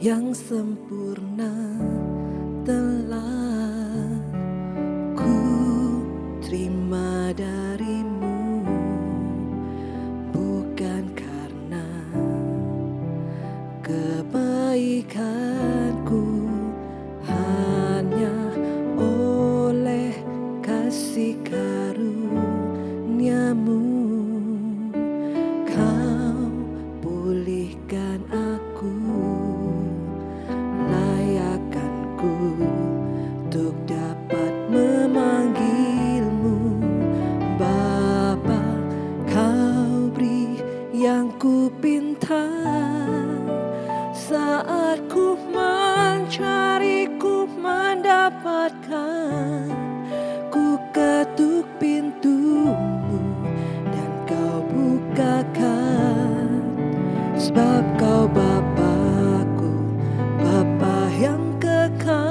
yang sempurna telah ku terima darimu, bukan karena kebaikanku, hanya oleh kasih karuniamu. Kau pulihkan aku, layakkanku untuk dapat memanggilmu Bapa. Kau beri yang ku pinta, saat ku mencari, ku mendapatkan. Ku ketuk pintumu dan kau bukakan, sebab kau Bapa-Ku, Bapa yang kekal.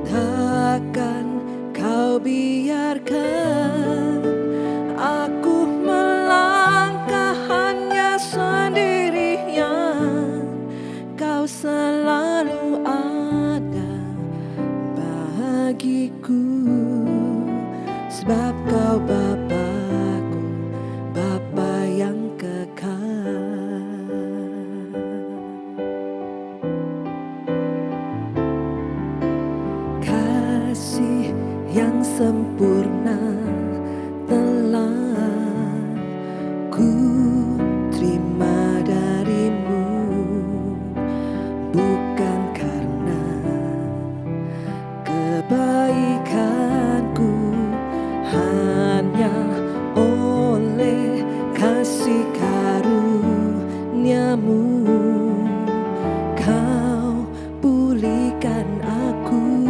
Takkan kau biarkan aku melangkah hanya sendirian. Kau selalu ada bagiku, sebab kau Bapa-Ku, Bapa yang kekal. Kasih yang sempurna telah ku terima darimu, bukan karena kebaikanku, hanya oleh kasih karuniamu. Kau pulihkan aku,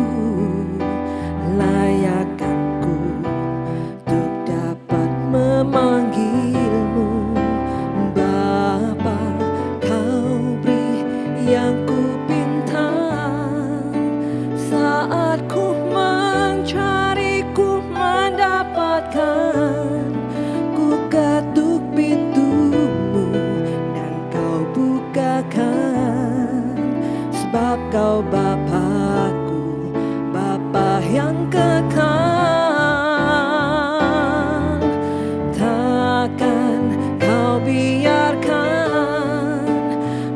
layakkanku untuk dapat memanggilmu Bapa. Kau beri yang ku pinta, saat ku mencari, ku mendapatkan. Ku ketuk pintumu dan kau bukakan, sebab kau Bapa-Ku, Bapa yang kekal. Takkan kau biarkan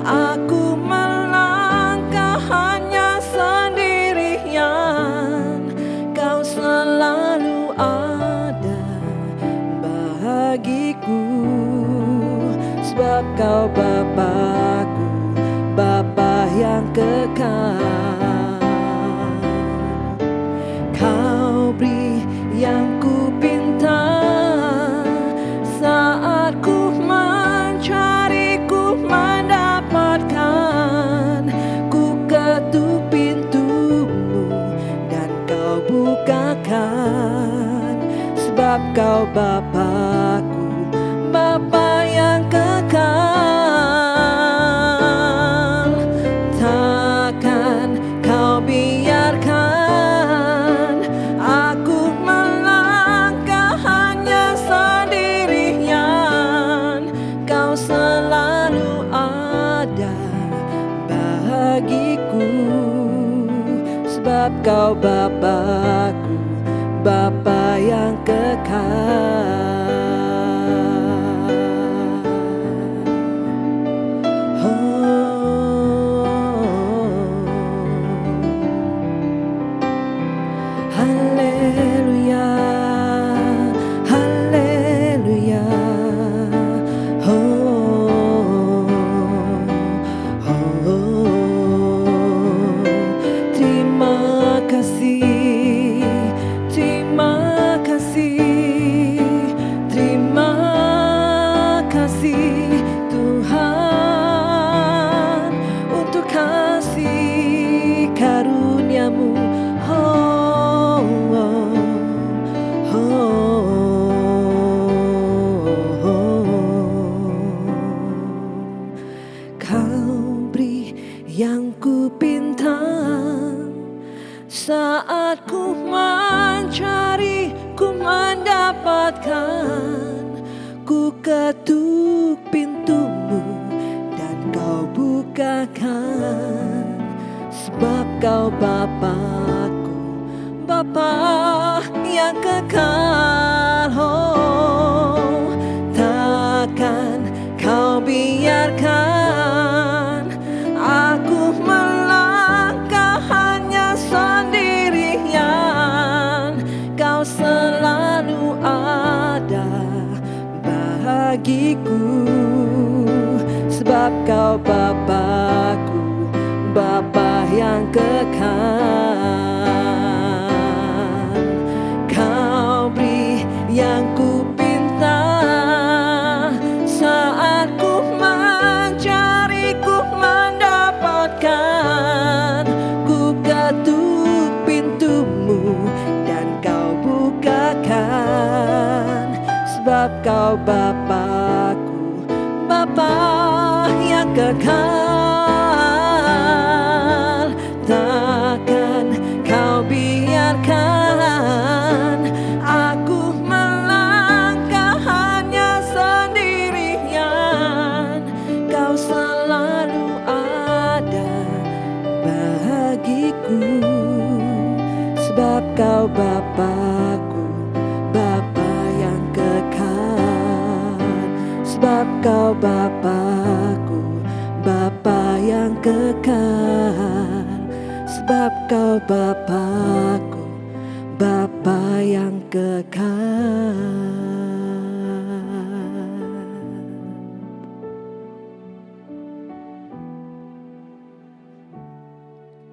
aku melangkah hanya sendirian. Kau selalu ada bagiku, sebab kau Bapa-Ku, Bapa yang kekal. Kau beri yang ku pinta, saat ku mencari, ku mendapatkan. Ku ketuk pintumu dan kau bukakan, sebab kau Bapa-Ku, Bapa yang kekal. Takkan kau biarkan aku melangkah hanya sendirian. Kau selalu ada bagiku, sebab kau Bapa-Ku, Bapa yang kekal. Haleluya, haleluya. Terima kasih, terima kasih, terima kasih Tuhan untuk kasih karuniamu. Kau beri yang ku pinta, saat ku mencari, ku mendapatkan. Ku ketuk pintumu dan bukakan, sebab Kau Bapa-Ku, Bapa yang kekal. Oh, takkan Kau biarkan aku melangkah hanya sendirian. Kau selalu ada bagiku, sebab Kau Bapa-Ku, Bapa yang kekal. Kau beri yang ku pinta, saat ku mencari, ku mendapatkan. Ku ketuk pintumu dan Kau bukakan, sebab Kau Bapa-Ku, Bapa yang kekal. Takkan Kau biarkan aku melangkah hanya sendirian. Kau selalu ada bagiku, sebab Kau Bapa-Ku, Bapa yang kekal. Sebab Kau Bapa-Ku, Bapa yang kekal. Sebab Kau Bapa-Ku, Bapa yang kekal.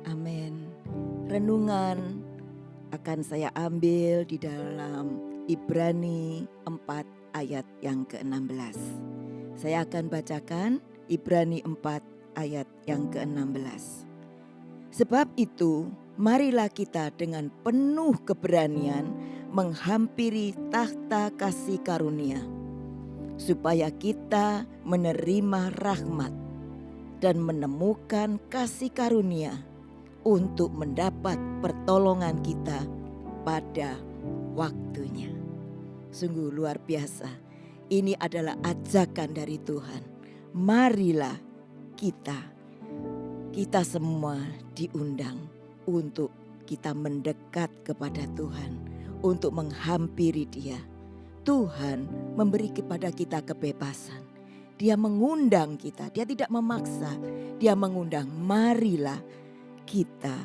Amin. Renungan akan saya ambil di dalam Ibrani 4 ayat yang ke-16. Saya akan bacakan Ibrani 4 ayat yang ke-16. Sebab itu, marilah kita dengan penuh keberanian menghampiri takhta kasih karunia, supaya kita menerima rahmat dan menemukan kasih karunia untuk mendapat pertolongan kita pada waktunya. Sungguh luar biasa. Ini adalah ajakan dari Tuhan. Marilah kita semua diundang untuk kita mendekat kepada Tuhan, untuk menghampiri Dia. Tuhan memberi kepada kita kebebasan. Dia mengundang kita, Dia tidak memaksa. Dia mengundang, marilah kita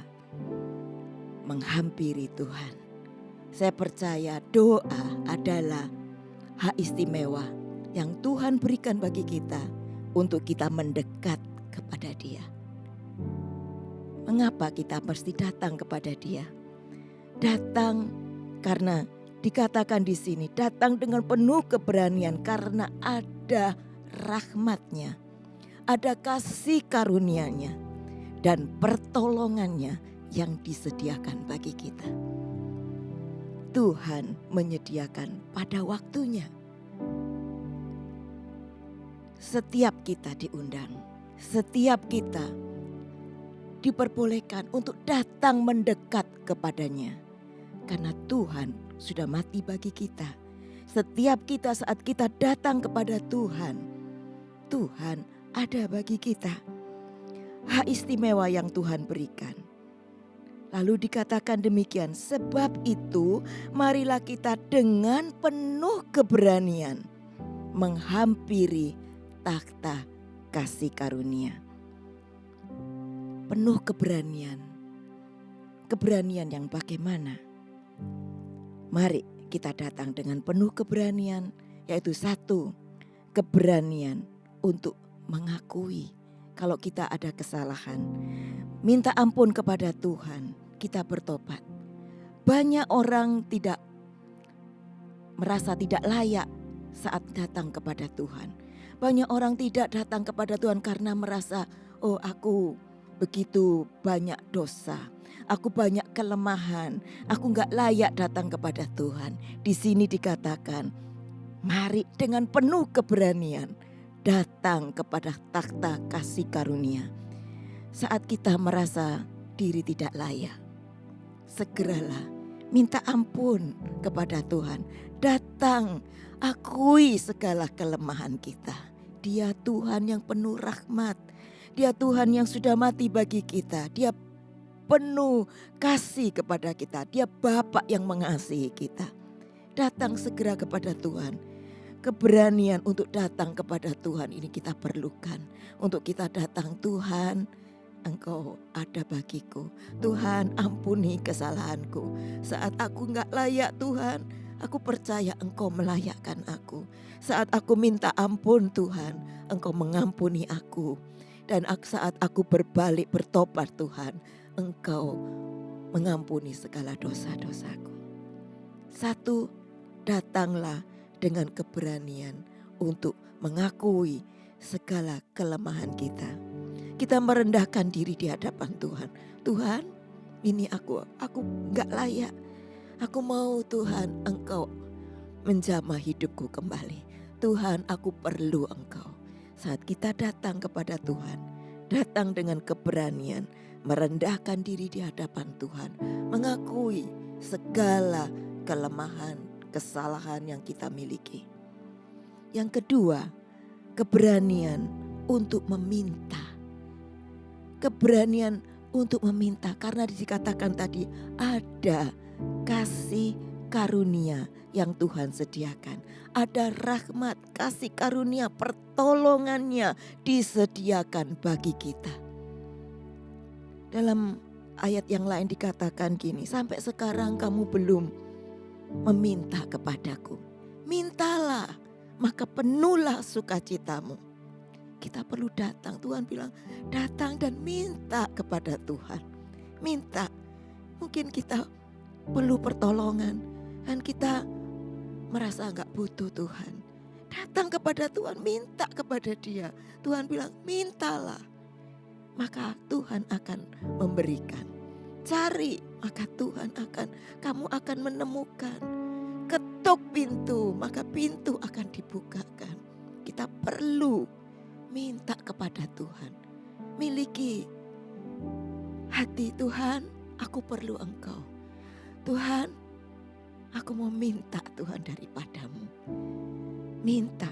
menghampiri Tuhan. Saya percaya doa adalah hak istimewa yang Tuhan berikan bagi kita untuk kita mendekat kepada Dia. Mengapa kita mesti datang kepada Dia? Datang karena dikatakan di sini, datang dengan penuh keberanian karena ada rahmat-Nya, ada kasih karunia-Nya dan pertolongannya yang disediakan bagi kita. Tuhan menyediakan pada waktunya. Setiap kita diundang, setiap kita diperbolehkan untuk datang mendekat kepadanya. Karena Tuhan sudah mati bagi kita. Setiap kita saat kita datang kepada Tuhan, Tuhan ada bagi kita. Hak istimewa yang Tuhan berikan. Lalu dikatakan demikian, sebab itu marilah kita dengan penuh keberanian menghampiri takhta kasih karunia. Penuh keberanian. Keberanian yang bagaimana? Mari kita datang dengan penuh keberanian, yaitu satu, keberanian untuk mengakui kalau kita ada kesalahan. Minta ampun kepada Tuhan, kita bertobat. Banyak orang tidak merasa tidak layak saat datang kepada Tuhan. Banyak orang tidak datang kepada Tuhan karena merasa, oh aku begitu banyak dosa, aku banyak kelemahan, aku gak layak datang kepada Tuhan. Di sini dikatakan, mari dengan penuh keberanian datang kepada takhta kasih karunia. Saat kita merasa diri tidak layak, segeralah minta ampun kepada Tuhan. Datang, akui segala kelemahan kita. Dia Tuhan yang penuh rahmat. Dia Tuhan yang sudah mati bagi kita. Dia penuh kasih kepada kita. Dia Bapa yang mengasihi kita. Datang segera kepada Tuhan. Keberanian untuk datang kepada Tuhan ini kita perlukan. Untuk kita datang, Tuhan, Engkau ada bagiku. Tuhan, ampuni kesalahanku. Saat aku gak layak, Tuhan, aku percaya Engkau melayakkan aku. Saat aku minta ampun, Tuhan, Engkau mengampuni aku. Dan saat aku berbalik bertobat, Tuhan, Engkau mengampuni segala dosa-dosaku. Satu, datanglah dengan keberanian untuk mengakui segala kelemahan kita. Kita merendahkan diri di hadapan Tuhan. Tuhan, ini aku gak layak. Aku mau Tuhan Engkau menjamah hidupku kembali. Tuhan, aku perlu Engkau. Saat kita datang kepada Tuhan, datang dengan keberanian, merendahkan diri di hadapan Tuhan, mengakui segala kelemahan, kesalahan yang kita miliki. Yang kedua, keberanian untuk meminta. Keberanian untuk meminta, karena dikatakan tadi ada kasih karunia yang Tuhan sediakan. Ada rahmat, kasih karunia, pertolongannya disediakan bagi kita. Dalam ayat yang lain dikatakan gini, sampai sekarang kamu belum meminta kepadaku. Mintalah, maka penuhlah sukacitamu. Kita perlu datang. Tuhan bilang datang dan minta kepada Tuhan. Minta. Mungkin kita perlu pertolongan dan kita merasa gak butuh Tuhan. Datang kepada Tuhan, minta kepada Dia. Tuhan bilang mintalah, maka Tuhan akan memberikan. Cari, maka kamu akan menemukan. Ketuk pintu, maka pintu akan dibukakan. Kita perlu minta kepada Tuhan. Miliki hati, Tuhan, aku perlu Engkau. Tuhan, aku mau minta Tuhan daripadamu. Minta.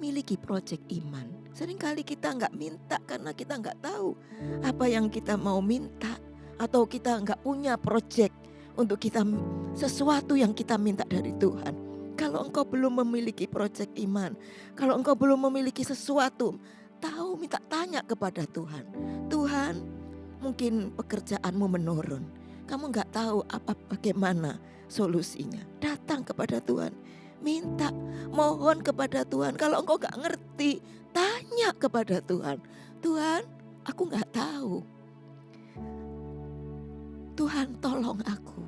Miliki proyek iman. Seringkali kita gak minta karena kita gak tahu apa yang kita mau minta. Atau kita gak punya proyek untuk kita sesuatu yang kita minta dari Tuhan. Kalau engkau belum memiliki proyek iman, kalau engkau belum memiliki sesuatu, tanya kepada Tuhan. Tuhan, mungkin pekerjaanmu menurun. Kamu gak tahu bagaimana solusinya. Datang kepada Tuhan. Minta, mohon kepada Tuhan. Kalau engkau gak ngerti, tanya kepada Tuhan. Tuhan, aku gak tahu. Tuhan, tolong aku.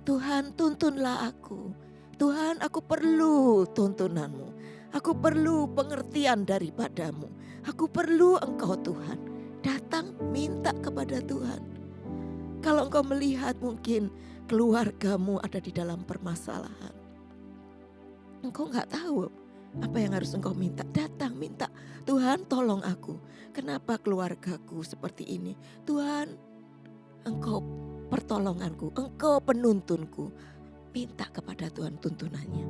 Tuhan, tuntunlah aku. Tuhan, aku perlu tuntunanmu. Aku perlu pengertian daripadamu. Aku perlu Engkau, Tuhan. Datang minta kepada Tuhan. Kalau engkau melihat mungkin keluargamu ada di dalam permasalahan, engkau gak tahu apa yang harus engkau minta. Datang minta, Tuhan tolong aku. Kenapa keluargaku seperti ini? Tuhan, Engkau pertolonganku, Engkau penuntunku. Minta kepada Tuhan tuntunannya.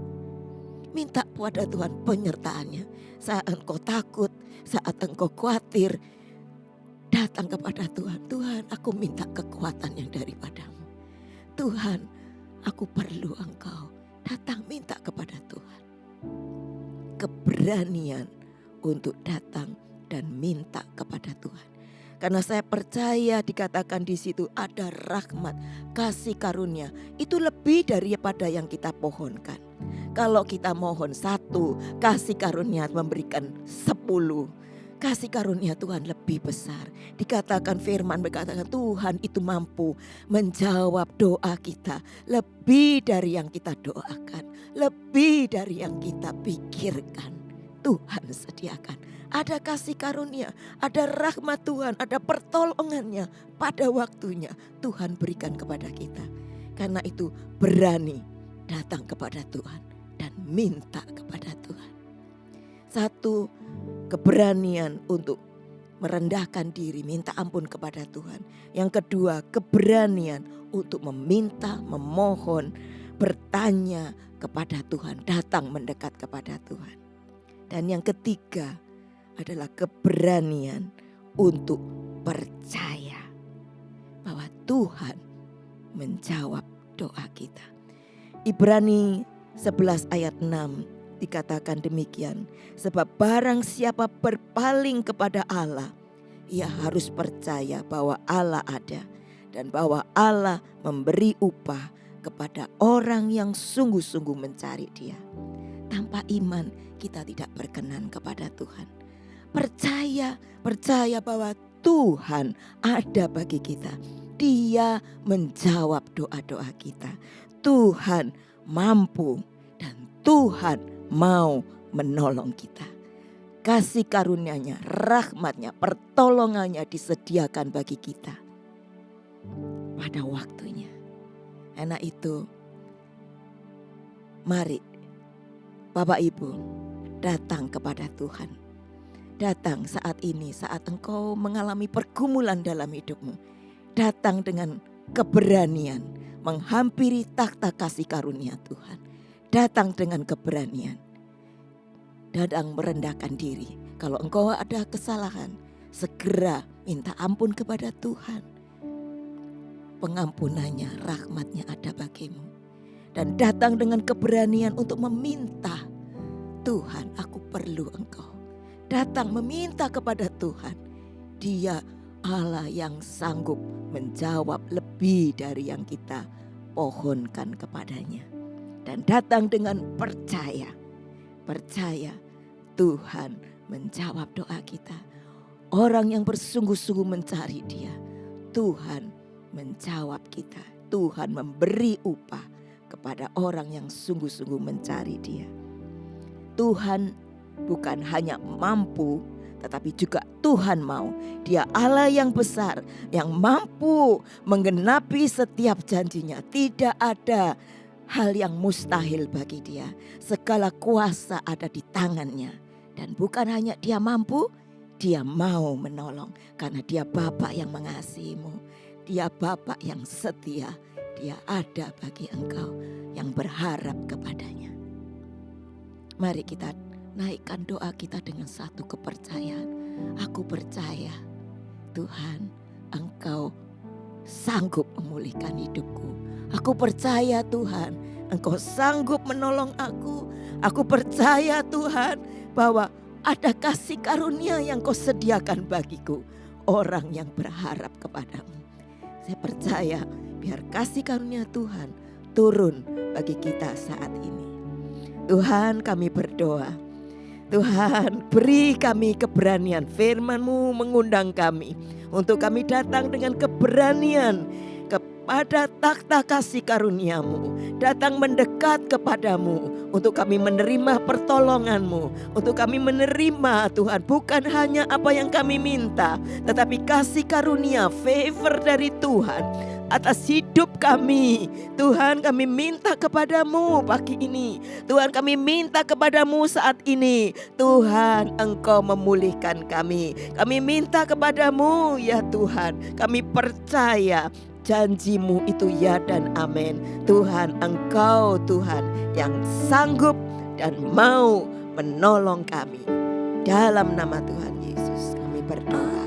Minta kepada Tuhan penyertaannya. Saat engkau takut, saat engkau khawatir, datang kepada Tuhan. Tuhan, aku minta kekuatan yang daripadamu. Tuhan, aku perlu Engkau. Datang minta kepada Tuhan. Keberanian untuk datang dan minta kepada Tuhan. Karena saya percaya dikatakan di situ ada rahmat, kasih karunia. Itu lebih daripada yang kita pohonkan. Kalau kita mohon 1, kasih karunia memberikan 10. Kasih karunia Tuhan lebih besar. Dikatakan firman berkatakan Tuhan itu mampu menjawab doa kita. Lebih dari yang kita doakan. Lebih dari yang kita pikirkan. Tuhan sediakan. Ada kasih karunia, ada rahmat Tuhan, ada pertolongannya pada waktunya Tuhan berikan kepada kita. Karena itu berani datang kepada Tuhan dan minta kepada Tuhan. 1, keberanian untuk merendahkan diri, minta ampun kepada Tuhan. Yang kedua, keberanian untuk meminta, memohon, bertanya kepada Tuhan, datang mendekat kepada Tuhan. Dan yang ketiga, adalah keberanian untuk percaya bahwa Tuhan menjawab doa kita. Ibrani 11 ayat 6 dikatakan demikian. Sebab barang siapa berpaling kepada Allah, ia harus percaya bahwa Allah ada dan bahwa Allah memberi upah kepada orang yang sungguh-sungguh mencari Dia. Tanpa iman kita tidak berkenan kepada Tuhan. Percaya bahwa Tuhan ada bagi kita. Dia menjawab doa-doa kita. Tuhan mampu dan Tuhan mau menolong kita. Kasih karunia-Nya, rahmat-Nya, pertolongannya disediakan bagi kita pada waktunya. Karena itu, mari Bapak Ibu datang kepada Tuhan. Datang saat ini, saat engkau mengalami pergumulan dalam hidupmu. Datang dengan keberanian menghampiri takhta kasih karunia Tuhan. Datang dengan keberanian. Datang merendahkan diri. Kalau engkau ada kesalahan, segera minta ampun kepada Tuhan. Pengampunannya, rahmatnya ada bagimu. Dan datang dengan keberanian untuk meminta, Tuhan, aku perlu Engkau. Datang meminta kepada Tuhan. Dia Allah yang sanggup menjawab lebih dari yang kita pohonkan kepadanya. Dan datang dengan percaya. Percaya Tuhan menjawab doa kita. Orang yang bersungguh-sungguh mencari Dia, Tuhan menjawab kita. Tuhan memberi upah kepada orang yang sungguh-sungguh mencari Dia. Tuhan bukan hanya mampu, tetapi juga Tuhan mau. Dia Allah yang besar, yang mampu menggenapi setiap janjinya. Tidak ada hal yang mustahil bagi Dia. Segala kuasa ada di tangannya. Dan bukan hanya Dia mampu, Dia mau menolong. Karena Dia Bapa yang mengasihimu. Dia Bapa yang setia. Dia ada bagi engkau yang berharap kepadanya. Mari kita naikkan doa kita dengan satu kepercayaan. Aku percaya Tuhan, Engkau sanggup memulihkan hidupku. Aku percaya Tuhan, Engkau sanggup menolong aku. Aku percaya Tuhan bahwa ada kasih karunia yang Kau sediakan bagiku. Orang yang berharap kepadamu. Saya percaya biar kasih karunia Tuhan turun bagi kita saat ini. Tuhan, kami berdoa. Tuhan, beri kami keberanian. Firman-Mu mengundang kami untuk kami datang dengan keberanian kepada takhta kasih karunia-Mu. Datang mendekat kepadamu untuk kami menerima pertolongan-Mu. Untuk kami menerima Tuhan bukan hanya apa yang kami minta, tetapi kasih karunia, favor dari Tuhan atas hidup kami. Tuhan, kami minta kepadamu pagi ini. Tuhan, kami minta kepadamu saat ini. Tuhan, Engkau memulihkan kami. Kami minta kepadamu ya Tuhan. Kami percaya janji-Mu itu ya dan amin. Tuhan, Engkau Tuhan yang sanggup dan mau menolong kami. Dalam nama Tuhan Yesus kami berdoa.